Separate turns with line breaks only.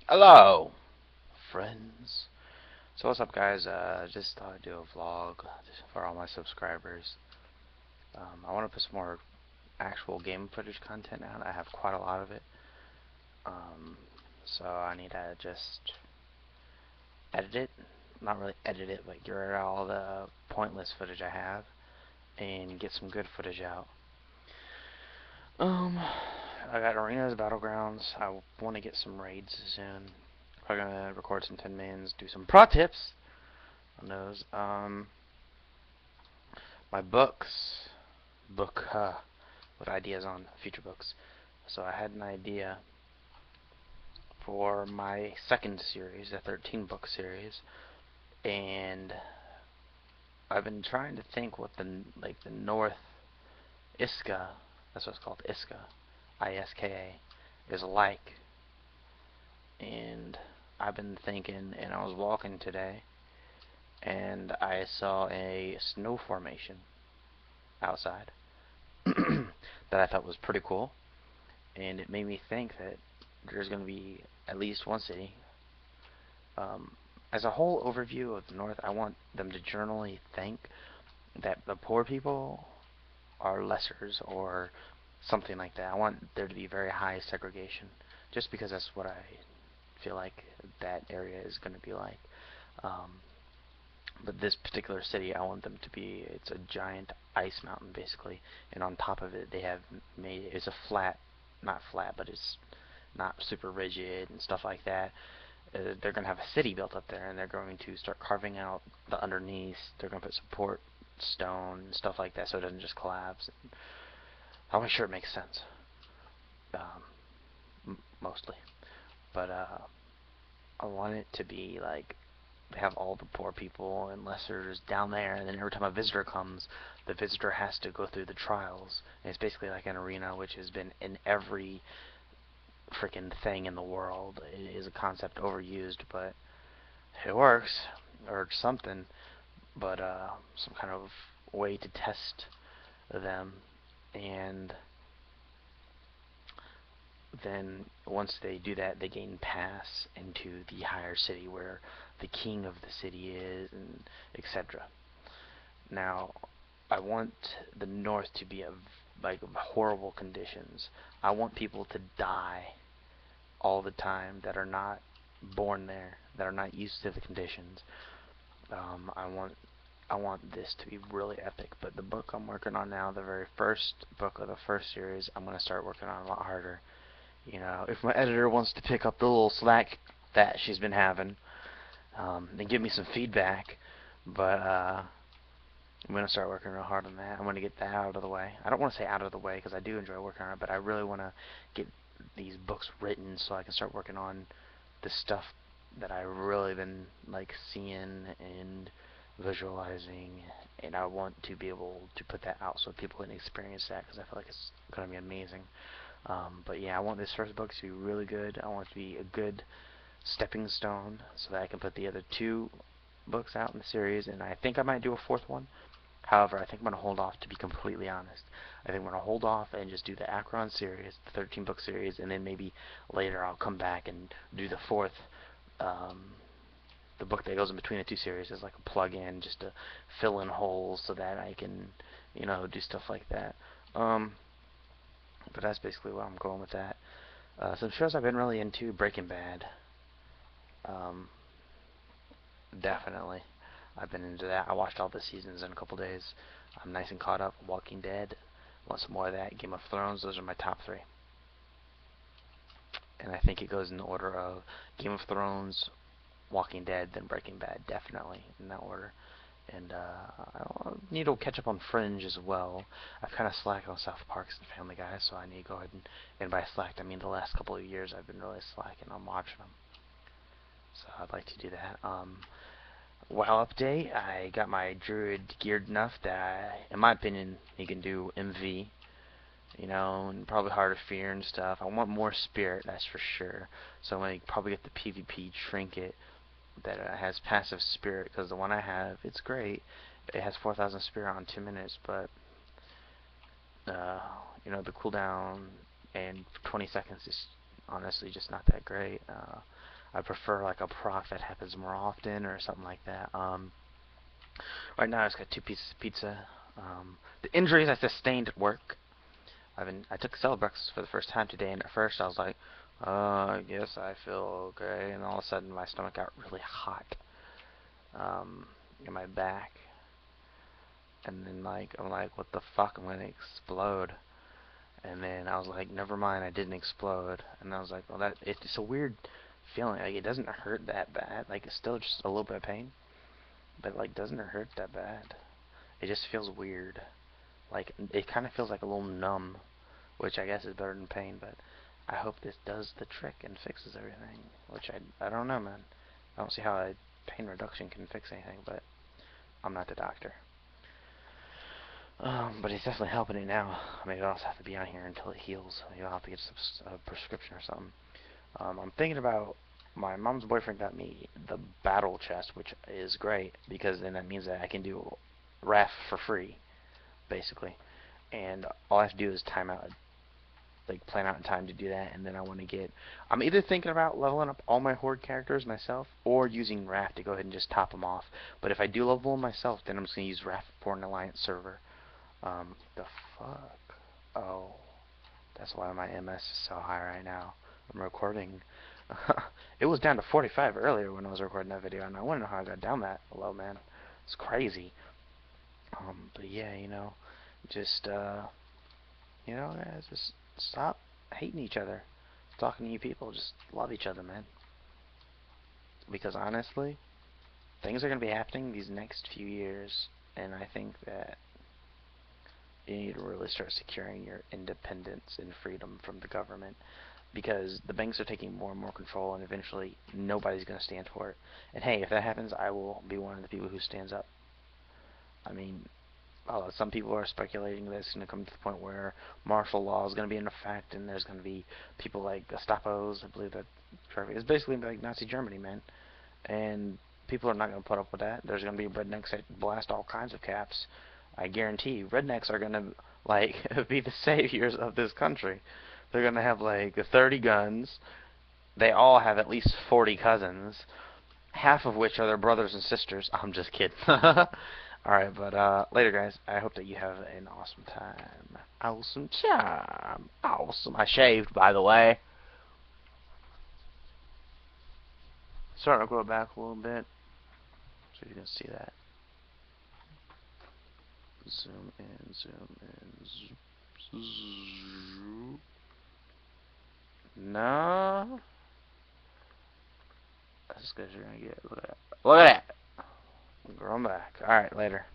Hello, friends. So what's up, guys? Just thought I'd do a vlog just for all my subscribers. I want to put some more actual game footage content out. I have quite a lot of it. Um, so I need to just edit it. Not really edit it, but get rid of all the pointless footage I have and get some good footage out. Um, I got Arenas, Battlegrounds. I want to get some raids soon. Probably gonna record some 10 mans, do some pro tips on those. My book with ideas on future books. So I had an idea for my second series, a 13 book series, and I've been trying to think what the North Iska, that's what it's called, Iska, Iska, is like. And I've been thinking, and I was walking today, and I saw a snow formation outside that I thought was pretty cool, and it made me think that there's going to be at least one city. As a whole overview of the North, I want them to generally think that the poor people are lessers or something like that. I want there to be very high segregation, just because that's what I feel like that area is going to be like. Um, but this particular city, I want them to be, it's a giant ice mountain basically, and on top of it they have made, it's a flat, not flat, but it's not super rigid and stuff like that. They're going to have a city built up there, and they're going to start carving out the underneath. They're going to put support stone and stuff like that so it doesn't just collapse. I'll make sure it makes sense, mostly. But I want it to be like they have all the poor people and lessers down there, and then every time a visitor comes, the visitor has to go through the trials. And it's basically like an arena, which has been in every freaking thing in the world. It is a concept overused, but it works, or something. But some kind of way to test them, and then once they do that, they gain pass into the higher city where the king of the city is, and etc. Now, I want the North to be of like horrible conditions. I want people to die all the time that are not born there, that are not used to the conditions. Um, I want I want this to be really epic. But the book I'm working on now, the very first book of the first series, I'm going to start working on a lot harder. If my editor wants to pick up the little slack that she's been having, then give me some feedback. But I'm going to start working real hard on that. I'm going to get that out of the way. I don't want to say out of the way because I do enjoy working on it, but I really want to get these books written so I can start working on the stuff that I've really been like seeing and visualizing, and I want to be able to put that out so people can experience that because I feel like it's going to be amazing. But yeah, I want this first book to be really good. I want it to be a good stepping stone so that I can put the other two books out in the series, and I think I might do a fourth one. However, I think I'm going to hold off, to be completely honest. I think I'm going to hold off and just do the Acheron series, the 13 book series, and then maybe later I'll come back and do the fourth, um, the book that goes in between the two series as like a plug-in just to fill in holes so that I can, do stuff like that. Um, but that's basically where I'm going with that. Some shows I've been really into: Breaking Bad. Um, Definitely, I've been into that. I watched all the seasons in a couple days. I'm nice and caught up. Walking Dead. Want some more of that. Game of Thrones. Those are my top three. And I think it goes in the order of Game of Thrones, Walking Dead, then Breaking Bad. Definitely in that order. And I need to catch up on Fringe as well. I've kind of slacked on South Parks and Family Guy, so I need to go ahead and by slacked, I mean the last couple of years I've been really slacking on watching them. So I'd like to do that. WoW update, I got my druid geared enough that, in my opinion, he can do MV, and probably Heart of Fear and stuff. I want more spirit, that's for sure. So I'm going to probably get the PvP trinket that has passive spirit, because the one I have, it's great. It has 4,000 spirit on 2 minutes, but, uh, the cooldown and 20 seconds is honestly just not that great. I prefer like a proc that happens more often or something like that. Right now I just got 2 pieces of pizza. The injuries I sustained at work. I took Celebrex for the first time today, and at first I was like, I guess I feel okay, and all of a sudden my stomach got really hot in my back, and then like I'm like, what the fuck, I'm gonna explode. And then I was like, never mind, I didn't explode. And I was like, well, it's a weird feeling. Like, it doesn't hurt that bad. Like, it's still just a little bit of pain, but like doesn't hurt that bad. It just feels weird. Like, it kind of feels like a little numb, which I guess is better than pain. But I hope this does the trick and fixes everything. Which I don't know, man. I don't see how a pain reduction can fix anything, but I'm not the doctor. But it's definitely helping it now. Maybe I'll also have to be on here until it heals. Maybe I'll have to get a prescription or something. I'm thinking about, my mom's boyfriend got me the battle chest, which is great because then that means that I can do RAF for free, basically. And all I have to do is time out, like plan out in time to do that, and then I want to get, I'm either thinking about leveling up all my Horde characters myself or using RAF to go ahead and just top them off. But if I do level them myself, then I'm just going to use RAF for an Alliance server. The fuck? Oh, that's why my MS is so high right now. I'm recording. It was down to 45 earlier when I was recording that video, and I wonder how I got down that low, man. It's crazy. But yeah, just, guys, just stop hating each other. Talking to you people, just love each other, man. Because honestly, things are going to be happening these next few years, and I think that you need to really start securing your independence and freedom from the government, because the banks are taking more and more control, and eventually nobody's going to stand for it. And hey, if that happens, I will be one of the people who stands up. I mean, some people are speculating that it's going to come to the point where martial law is going to be in effect, and there's going to be people like Gestapos. I believe that it's basically like Nazi Germany, man. And people are not going to put up with that. There's going to be rednecks that blast all kinds of caps. I guarantee you, rednecks are going to, like, be the saviors of this country. They're going to have, like, 30 guns. They all have at least 40 cousins, half of which are their brothers and sisters. I'm just kidding. Alright, but, later, guys. I hope that you have an awesome time. Awesome time. Awesome. I shaved, by the way. Starting to grow back a little bit, so you can see that. Zoom in, zoom. No. That's as good as you're gonna get. Look at that. Look at that. I'm growing back. Alright, later.